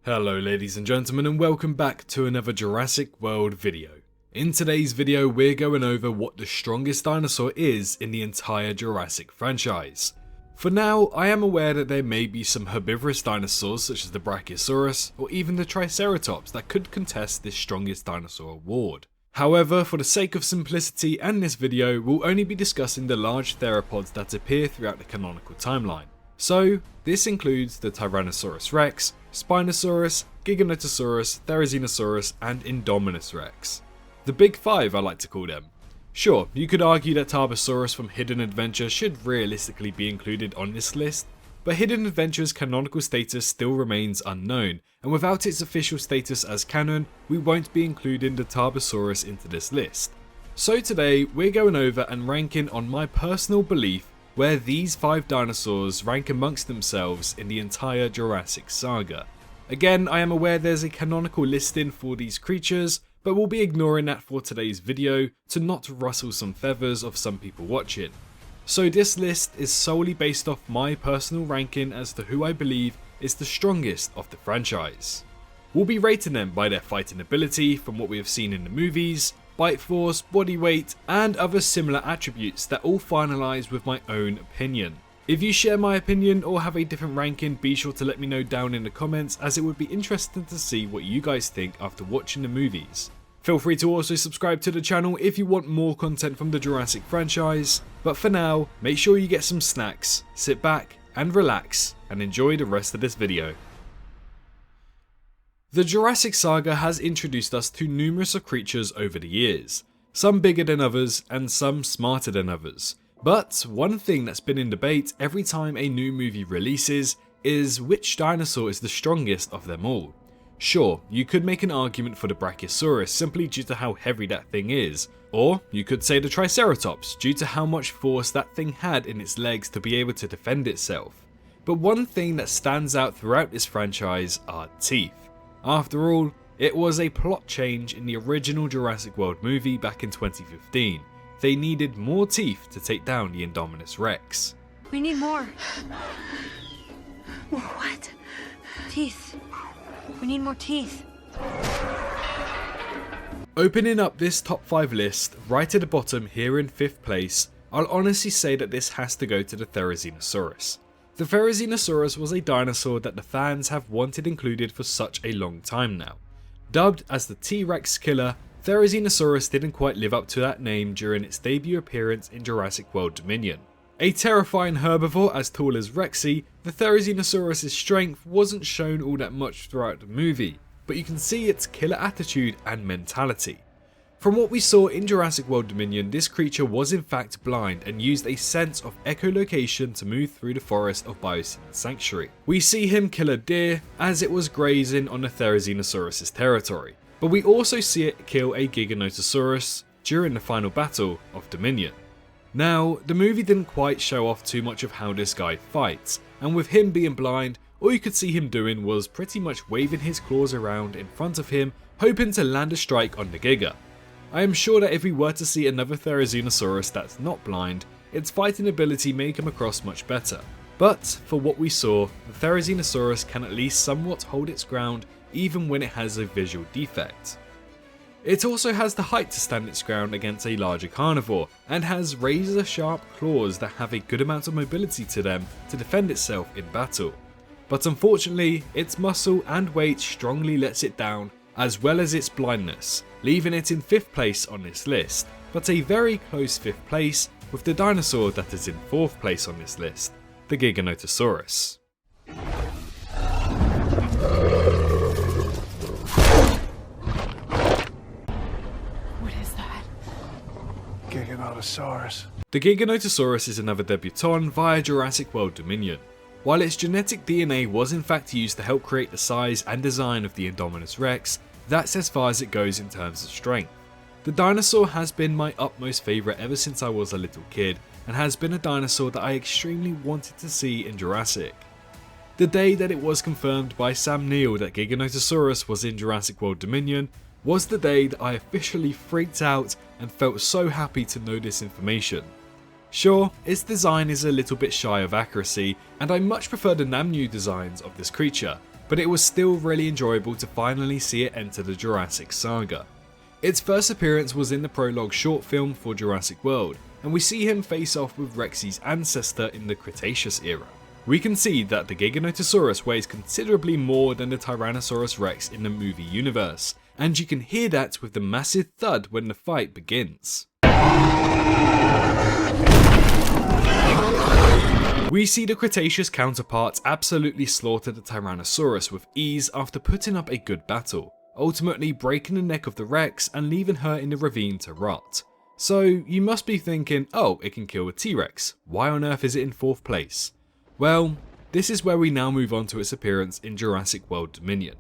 Hello ladies and gentlemen, and welcome back to another Jurassic World video. In today's video we're going over what the strongest dinosaur is in the entire Jurassic franchise. For now, I am aware that there may be some herbivorous dinosaurs such as the Brachiosaurus or even the Triceratops that could contest this strongest dinosaur award. However, for the sake of simplicity and this video, we'll only be discussing the large theropods that appear throughout the canonical timeline. So, this includes the Tyrannosaurus Rex, Spinosaurus, Giganotosaurus, Therizinosaurus, and Indominus Rex. The big five, I like to call them. Sure, you could argue that Tarbosaurus from Hidden Adventure should realistically be included on this list, but Hidden Adventure's canonical status still remains unknown, and without its official status as canon, we won't be including the Tarbosaurus into this list. So today, we're going over and ranking on my personal belief where these 5 dinosaurs rank amongst themselves in the entire Jurassic Saga. Again, I am aware there's a canonical listing for these creatures, but we'll be ignoring that for today's video to not rustle some feathers of some people watching. So this list is solely based off my personal ranking as to who I believe is the strongest of the franchise. We'll be rating them by their fighting ability from what we have seen in the movies, bite force, body weight, and other similar attributes that all finalise with my own opinion. If you share my opinion or have a different ranking, be sure to let me know down in the comments, as it would be interesting to see what you guys think after watching the movies. Feel free to also subscribe to the channel if you want more content from the Jurassic franchise, but for now, make sure you get some snacks, sit back and relax, and enjoy the rest of this video. The Jurassic Saga has introduced us to numerous creatures over the years, some bigger than others and some smarter than others. But one thing that's been in debate every time a new movie releases is which dinosaur is the strongest of them all. Sure, you could make an argument for the Brachiosaurus simply due to how heavy that thing is, or you could say the Triceratops due to how much force that thing had in its legs to be able to defend itself. But one thing that stands out throughout this franchise are teeth. After all, it was a plot change in the original Jurassic World movie back in 2015. They needed more teeth to take down the Indominus Rex. We need more. What? Teeth. We need more teeth. Opening up this top 5 list, right at the bottom here in 5th place, I'll honestly say that this has to go to the Therizinosaurus. The Therizinosaurus was a dinosaur that the fans have wanted included for such a long time now. Dubbed as the T-Rex killer, Therizinosaurus didn't quite live up to that name during its debut appearance in Jurassic World Dominion. A terrifying herbivore as tall as Rexy, the Therizinosaurus' strength wasn't shown all that much throughout the movie, but you can see its killer attitude and mentality. From what we saw in Jurassic World Dominion, this creature was in fact blind and used a sense of echolocation to move through the forest of Miocene Sanctuary. We see him kill a deer as it was grazing on the Therizinosaurus' territory, but we also see it kill a Giganotosaurus during the final battle of Dominion. Now, the movie didn't quite show off too much of how this guy fights, and with him being blind, all you could see him doing was pretty much waving his claws around in front of him, hoping to land a strike on the Giga. I am sure that if we were to see another Therizinosaurus that's not blind, its fighting ability may come across much better. But for what we saw, the Therizinosaurus can at least somewhat hold its ground even when it has a visual defect. It also has the height to stand its ground against a larger carnivore, and has razor sharp claws that have a good amount of mobility to them to defend itself in battle. But unfortunately, its muscle and weight strongly lets it down, as well as its blindness, leaving it in 5th place on this list, but a very close 5th place with the dinosaur that is in 4th place on this list, the Giganotosaurus. What is that? Giganotosaurus. The Giganotosaurus is another debutant via Jurassic World Dominion. While its genetic DNA was in fact used to help create the size and design of the Indominus Rex, that's as far as it goes in terms of strength. The dinosaur has been my utmost favourite ever since I was a little kid, and has been a dinosaur that I extremely wanted to see in Jurassic. The day that it was confirmed by Sam Neill that Giganotosaurus was in Jurassic World Dominion was the day that I officially freaked out and felt so happy to know this information. Sure, its design is a little bit shy of accuracy, and I much prefer the Namnu designs of this creature, but it was still really enjoyable to finally see it enter the Jurassic Saga. Its first appearance was in the prologue short film for Jurassic World, and we see him face off with Rexy's ancestor in the Cretaceous era. We can see that the Giganotosaurus weighs considerably more than the Tyrannosaurus Rex in the movie universe, and you can hear that with the massive thud when the fight begins. We see the Cretaceous counterparts absolutely slaughter the Tyrannosaurus with ease after putting up a good battle, ultimately breaking the neck of the Rex and leaving her in the ravine to rot. So you must be thinking, oh, it can kill a T-Rex, why on earth is it in 4th place? Well, this is where we now move on to its appearance in Jurassic World Dominion.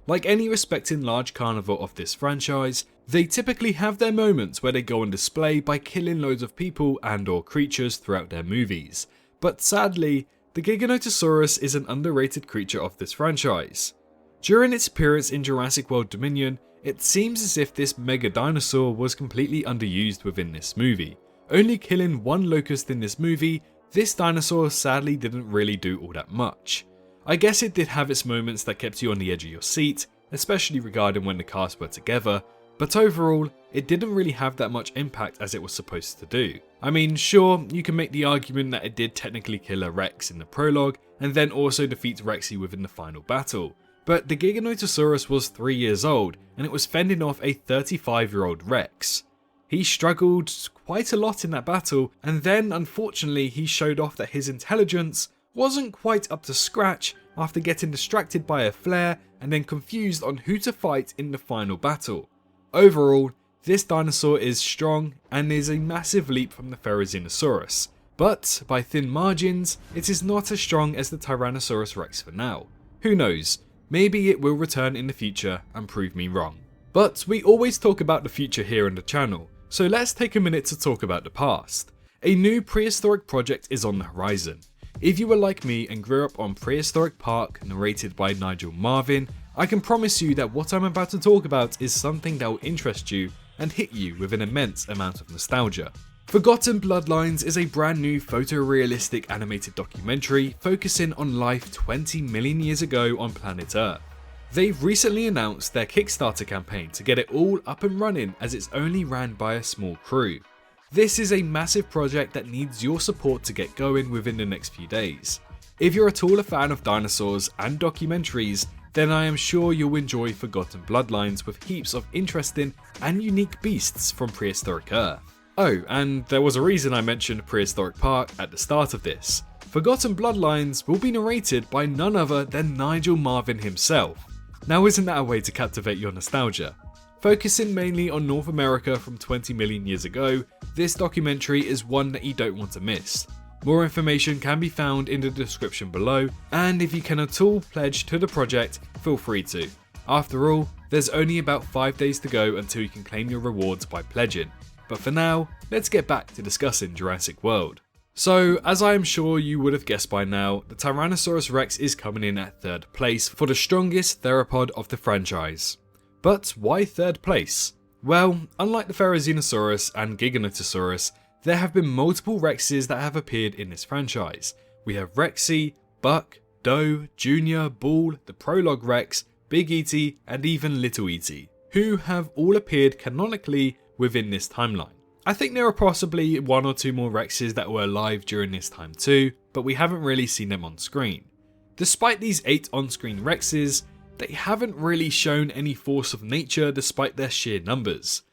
Like any respecting large carnivore of this franchise, they typically have their moments where they go on display by killing loads of people and or creatures throughout their movies, but sadly, the Giganotosaurus is an underrated creature of this franchise. During its appearance in Jurassic World Dominion, it seems as if this mega dinosaur was completely underused within this movie. Only killing one locust in this movie, this dinosaur sadly didn't really do all that much. I guess it did have its moments that kept you on the edge of your seat, especially regarding when the cast were together, but overall, it didn't really have that much impact as it was supposed to do. I mean, sure, you can make the argument that it did technically kill a Rex in the prologue, and then also defeat Rexy within the final battle, but the Giganotosaurus was 3 years old, and it was fending off a 35-year-old Rex. He struggled quite a lot in that battle, and then unfortunately he showed off that his intelligence wasn't quite up to scratch after getting distracted by a flare and then confused on who to fight in the final battle. Overall, this dinosaur is strong and is a massive leap from the Therizinosaurus, but by thin margins, it is not as strong as the Tyrannosaurus Rex for now. Who knows, maybe it will return in the future and prove me wrong. But we always talk about the future here on the channel, so let's take a minute to talk about the past. A new prehistoric project is on the horizon. If you were like me and grew up on Prehistoric Park, narrated by Nigel Marven, I can promise you that what I'm about to talk about is something that will interest you and hit you with an immense amount of nostalgia. Forgotten Bloodlines is a brand new photorealistic animated documentary focusing on life 20 million years ago on planet Earth. They've recently announced their Kickstarter campaign to get it all up and running, as it's only ran by a small crew. This is a massive project that needs your support to get going within the next few days. If you're at all a fan of dinosaurs and documentaries, then I am sure you'll enjoy Forgotten Bloodlines with heaps of interesting and unique beasts from prehistoric Earth. Oh, and there was a reason I mentioned Prehistoric Park at the start of this. Forgotten Bloodlines will be narrated by none other than Nigel Marven himself. Now isn't that a way to captivate your nostalgia? Focusing mainly on North America from 20 million years ago, this documentary is one that you don't want to miss. More information can be found in the description below, and if you can at all pledge to the project, feel free to. After all, there's only about 5 days to go until you can claim your rewards by pledging. But for now, let's get back to discussing Jurassic World. So, as I am sure you would have guessed by now, the Tyrannosaurus Rex is coming in at 3rd place for the strongest theropod of the franchise. But why 3rd place? Well, unlike the Therizinosaurus and Giganotosaurus, there have been multiple Rexes that have appeared in this franchise. We have Rexy, Buck, Doe, Junior, Bull, the Prologue Rex, Big E.T. and even Little E.T., who have all appeared canonically within this timeline. I think there are possibly 1 or 2 more Rexes that were alive during this time too, but we haven't really seen them on screen. Despite these 8 on-screen Rexes, they haven't really shown any force of nature despite their sheer numbers.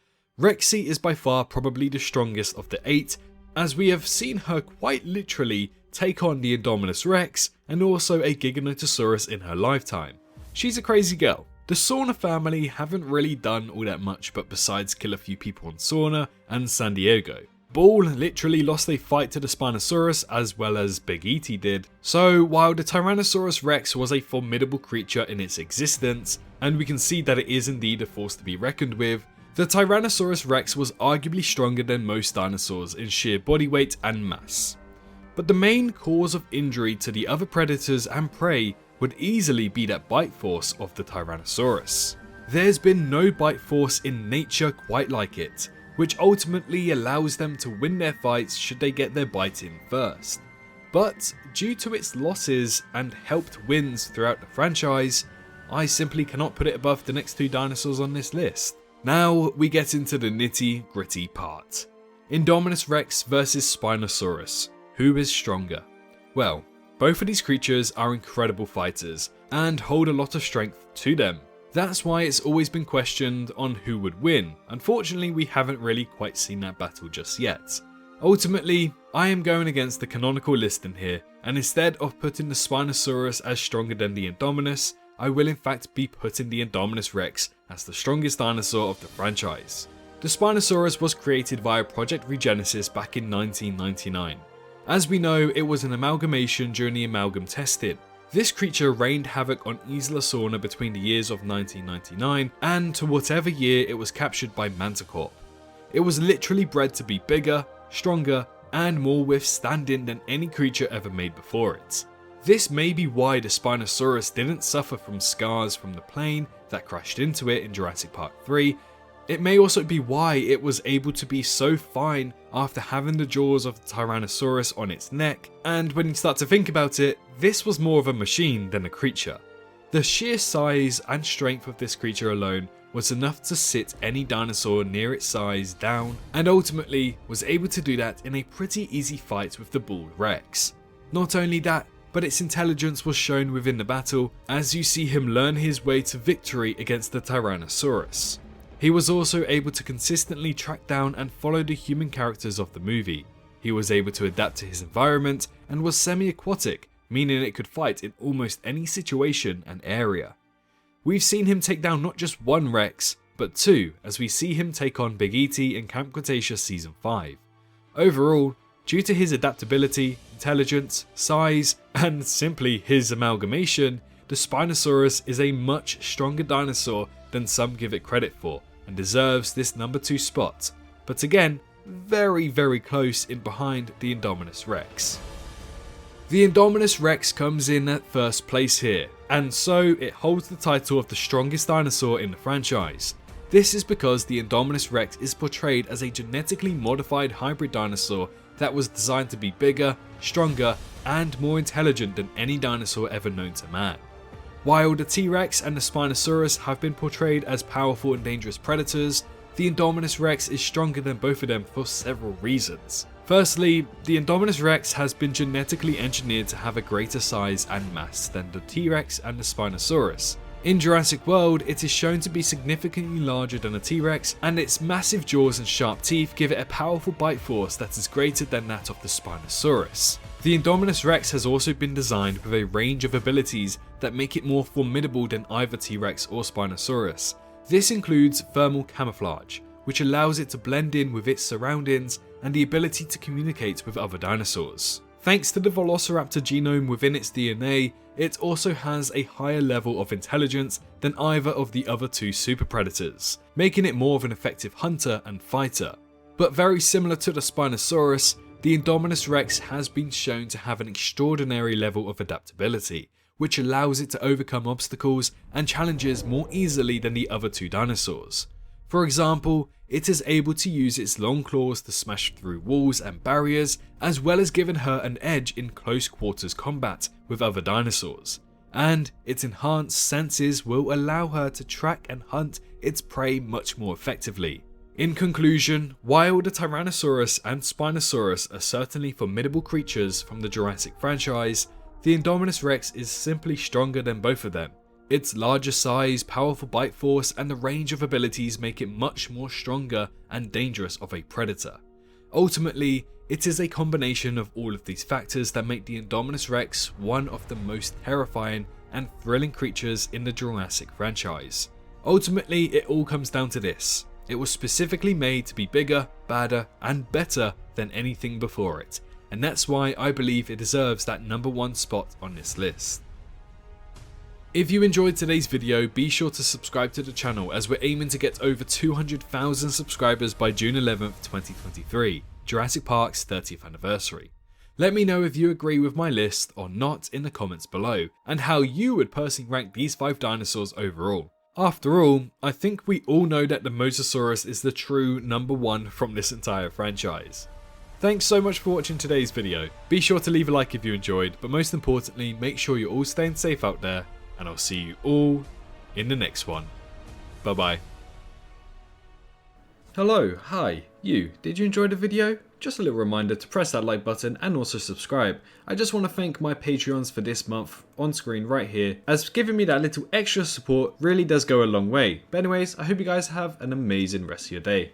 Rexy is by far probably the strongest of the 8, as we have seen her quite literally take on the Indominus Rex and also a Giganotosaurus in her lifetime. She's a crazy girl. The Sauna family haven't really done all that much but besides kill a few people on Sauna and San Diego. Bull literally lost a fight to the Spinosaurus as well as Big E.T. did, so while the Tyrannosaurus Rex was a formidable creature in its existence, and we can see that it is indeed a force to be reckoned with, the Tyrannosaurus Rex was arguably stronger than most dinosaurs in sheer body weight and mass. But the main cause of injury to the other predators and prey would easily be that bite force of the Tyrannosaurus. There's been no bite force in nature quite like it, which ultimately allows them to win their fights should they get their bite in first. but due to its losses and helped wins throughout the franchise, I simply cannot put it above the next two dinosaurs on this list. Now we get into the nitty gritty part. Indominus Rex versus Spinosaurus. Who is stronger? Well, both of these creatures are incredible fighters and hold a lot of strength to them. That's why it's always been questioned on who would win. Unfortunately, we haven't really quite seen that battle just yet. Ultimately, I am going against the canonical listing here, and instead of putting the Spinosaurus as stronger than the Indominus, I will in fact be putting the Indominus Rex as the strongest dinosaur of the franchise. The Spinosaurus was created via Project Regenesis back in 1999. As we know, it was an amalgamation during the amalgam testing. This creature reigned havoc on Isla Sorna between the years of 1999 and to whatever year it was captured by Manticore. It was literally bred to be bigger, stronger, and more withstanding than any creature ever made before it. This may be why the Spinosaurus didn't suffer from scars from the plane that crashed into it in Jurassic Park 3. It may also be why it was able to be so fine after having the jaws of the Tyrannosaurus on its neck, and when you start to think about it, this was more of a machine than a creature. The sheer size and strength of this creature alone was enough to sit any dinosaur near its size down, and ultimately was able to do that in a pretty easy fight with the bald Rex. Not only that, but its intelligence was shown within the battle as you see him learn his way to victory against the Tyrannosaurus. He was also able to consistently track down and follow the human characters of the movie. He was able to adapt to his environment and was semi-aquatic, meaning it could fight in almost any situation and area. We've seen him take down not just one Rex, but two, as we see him take on Big E.T. in Camp Cretaceous Season 5. Overall, due to his adaptability, intelligence, size, and simply his amalgamation, the Spinosaurus is a much stronger dinosaur than some give it credit for, and deserves this number 2 spot, but again, very close in behind the Indominus Rex. The Indominus Rex comes in at first place here, and so it holds the title of the strongest dinosaur in the franchise. This is because the Indominus Rex is portrayed as a genetically modified hybrid dinosaur that was designed to be bigger, stronger, and more intelligent than any dinosaur ever known to man. While the T-Rex and the Spinosaurus have been portrayed as powerful and dangerous predators, the Indominus Rex is stronger than both of them for several reasons. Firstly, the Indominus Rex has been genetically engineered to have a greater size and mass than the T-Rex and the Spinosaurus. In Jurassic World, it is shown to be significantly larger than a T-Rex, and its massive jaws and sharp teeth give it a powerful bite force that is greater than that of the Spinosaurus. The Indominus Rex has also been designed with a range of abilities that make it more formidable than either T-Rex or Spinosaurus. This includes thermal camouflage, which allows it to blend in with its surroundings, and the ability to communicate with other dinosaurs. Thanks to the Velociraptor genome within its DNA, it also has a higher level of intelligence than either of the other two super predators, making it more of an effective hunter and fighter. But very similar to the Spinosaurus, the Indominus Rex has been shown to have an extraordinary level of adaptability, which allows it to overcome obstacles and challenges more easily than the other two dinosaurs. For example, it is able to use its long claws to smash through walls and barriers, as well as giving her an edge in close quarters combat with other dinosaurs. And its enhanced senses will allow her to track and hunt its prey much more effectively. In conclusion, while the Tyrannosaurus and Spinosaurus are certainly formidable creatures from the Jurassic franchise, the Indominus Rex is simply stronger than both of them. Its larger size, powerful bite force, and the range of abilities make it much more stronger and dangerous of a predator. Ultimately, it is a combination of all of these factors that make the Indominus Rex one of the most terrifying and thrilling creatures in the Jurassic franchise. Ultimately, it all comes down to this. It was specifically made to be bigger, badder, and better than anything before it, and that's why I believe it deserves that number 1 spot on this list. If you enjoyed today's video, be sure to subscribe to the channel as we're aiming to get over 200,000 subscribers by June 11th, 2023, Jurassic Park's 30th anniversary. Let me know if you agree with my list or not in the comments below, and how you would personally rank these 5 dinosaurs overall. After all, I think we all know that the Mosasaurus is the true number 1 from this entire franchise. Thanks so much for watching today's video. Be sure to leave a like if you enjoyed, but most importantly, make sure you're all staying safe out there, and I'll see you all in the next one. Bye bye. Hello, hi, you. Did you enjoy the video? Just a little reminder to press that like button and also subscribe. I just want to thank my Patreons for this month on screen right here, as giving me that little extra support really does go a long way. But anyways, I hope you guys have an amazing rest of your day.